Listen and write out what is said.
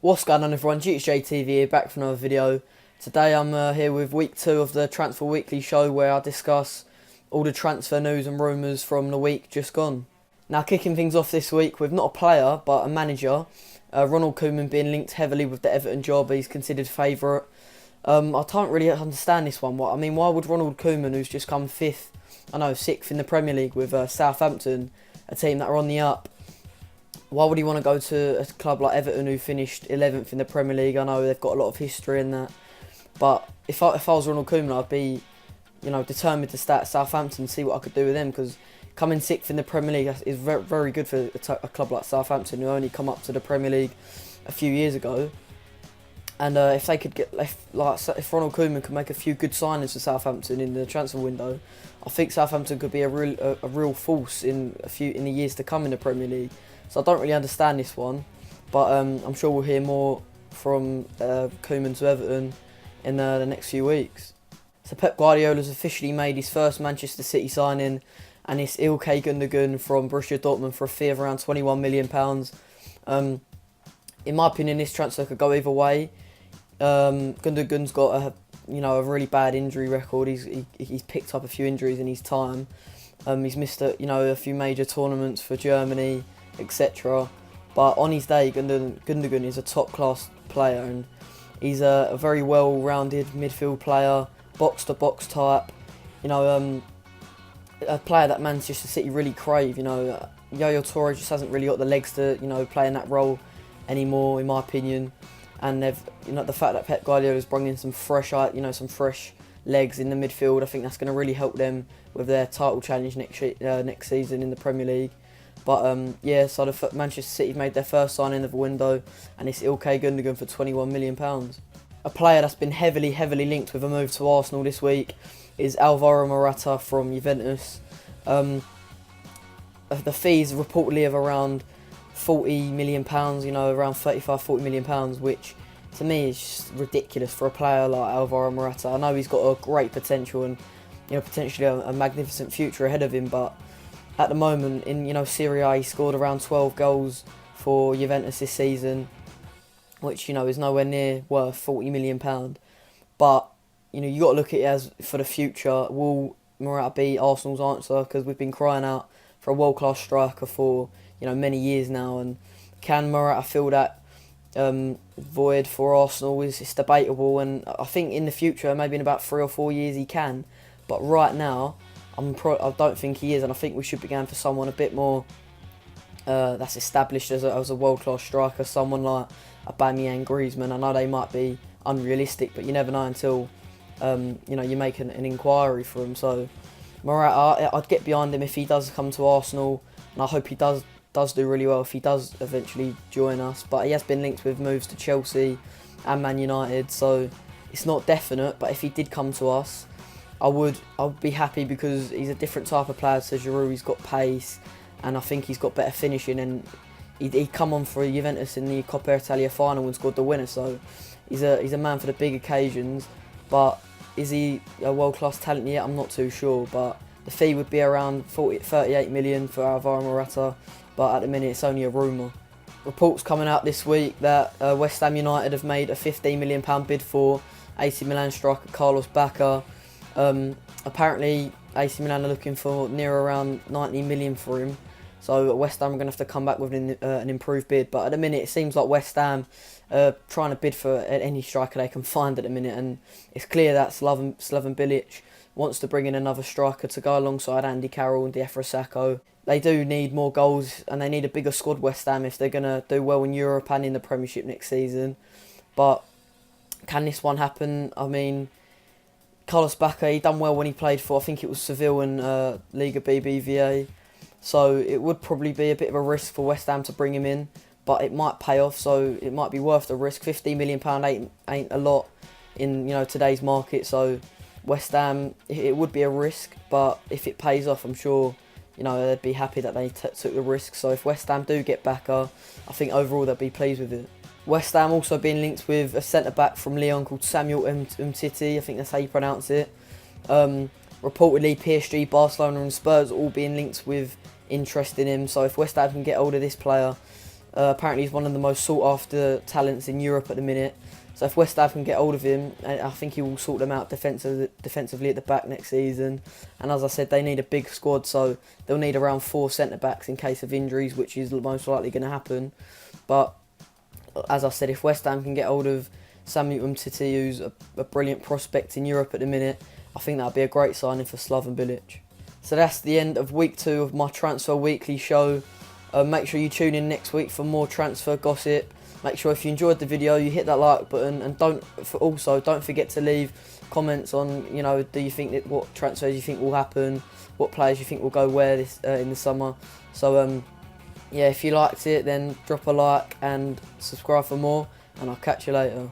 What's going on, everyone? GXJ TV here, back for another video. Today I'm here with week 2 of the Transfer Weekly show, where I discuss all the transfer news and rumours from the week just gone. Now, kicking things off this week with not a player but a manager, Ronald Koeman being linked heavily with the Everton job. He's considered favourite. I don't really understand this one. Why would Ronald Koeman, who's just come 6th in the Premier League with Southampton, a team that are on the up, why would he want to go to a club like Everton, who finished 11th in the Premier League? I know they've got a lot of history in that, but if I was Ronald Koeman, I'd be, determined to start at Southampton and see what I could do with them, because coming 6th in the Premier League is very, very good for a club like Southampton, who only come up to the Premier League a few years ago. And if they could if Ronald Koeman could make a few good signings for Southampton in the transfer window, I think Southampton could be a real force in the years to come in the Premier League. So I don't really understand this one, but I'm sure we'll hear more from Koeman to Everton in the next few weeks. So Pep Guardiola's officially made his first Manchester City signing, and it's Ilkay Gundogan from Borussia Dortmund for a fee of around £21 million. In my opinion, this transfer could go either way. Gundogan's got a really bad injury record. He's picked up a few injuries in his time. He's missed a few major tournaments for Germany, etc. But on his day, Gundogan is a top-class player, and he's a very well-rounded midfield player, box-to-box type. A player that Manchester City really crave. Yaya Toure just hasn't really got the legs to play in that role anymore, in my opinion. And they've the fact that Pep Guardiola is bringing some fresh legs in the midfield, I think that's going to really help them with their title challenge next season in the Premier League. But so Manchester City made their first signing of the window, and it's Ilkay Gundogan for £21 million. A player that's been heavily linked with a move to Arsenal this week is Alvaro Morata from Juventus. The fees reportedly of around £40 million, around £35-40 million, which to me is just ridiculous for a player like Alvaro Morata. I know he's got a great potential and potentially a magnificent future ahead of him, but at the moment in Serie A, he scored around 12 goals for Juventus this season, which is nowhere near worth £40 million. But you got to look at it as for the future. Will Morata be Arsenal's answer? Because we've been crying out for a world-class striker for many years now, and can Morata fill that void for Arsenal? It's debatable, and I think in the future, maybe in about 3 or 4 years, he can. But right now, I don't think he is, and I think we should be going for someone a bit more that's established as a world-class striker, someone like Aubameyang, Griezmann. I know they might be unrealistic, but you never know until you make an inquiry for him. So Morata, I'd get behind him if he does come to Arsenal, and I hope he does do really well if he does eventually join us. But he has been linked with moves to Chelsea and Man United, so it's not definite. But if he did come to us, I would be happy, because he's a different type of player to Giroud. He's got pace, and I think he's got better finishing, and he'd come on for Juventus in the Coppa Italia final and scored the winner. So he's a man for the big occasions. But is he a world-class talent yet? I'm not too sure, but the fee would be around 38 million for Alvaro Morata, but at the minute it's only a rumour. Reports coming out this week that West Ham United have made a £15 million bid for AC Milan striker Carlos Bacca. Apparently AC Milan are looking for near around 90 million for him, so West Ham are going to have to come back with an improved bid. But at the minute it seems like West Ham trying to bid for any striker they can find at the minute, and it's clear that Slaven Bilic wants to bring in another striker to go alongside Andy Carroll and Diafra Sakho. They do need more goals, and they need a bigger squad, West Ham, if they're going to do well in Europe and in the Premiership next season. But can this one happen? Carlos Bacca, he done well when he played for, I think it was Seville and Liga BBVA. So it would probably be a bit of a risk for West Ham to bring him in, but it might pay off, so it might be worth the risk. £15 million ain't a lot in today's market, so West Ham, it would be a risk, but if it pays off, I'm sure they'd be happy that they took the risk. So if West Ham do get Bacca, I think overall they'll be pleased with it. West Ham also being linked with a centre-back from Lyon called Samuel Umtiti, I think that's how you pronounce it. Reportedly PSG, Barcelona and Spurs all being linked with interest in him. So if West Ham can get hold of this player, Apparently he's one of the most sought after talents in Europe at the minute. So if West Ham can get hold of him, I think he will sort them out defensively at the back next season. And as I said, they need a big squad, so they'll need around 4 centre-backs in case of injuries, which is most likely going to happen. But as I said, if West Ham can get hold of Samuel Umtiti, who's a brilliant prospect in Europe at the minute, I think that would be a great signing for Slaven Bilic. So that's the end of week 2 of my Transfer Weekly show. Make sure you tune in next week for more transfer gossip. Make sure if you enjoyed the video, you hit that like button, and don't forget to leave comments on, do you think what transfers you think will happen, what players you think will go where this in the summer. So yeah, if you liked it, then drop a like and subscribe for more, and I'll catch you later.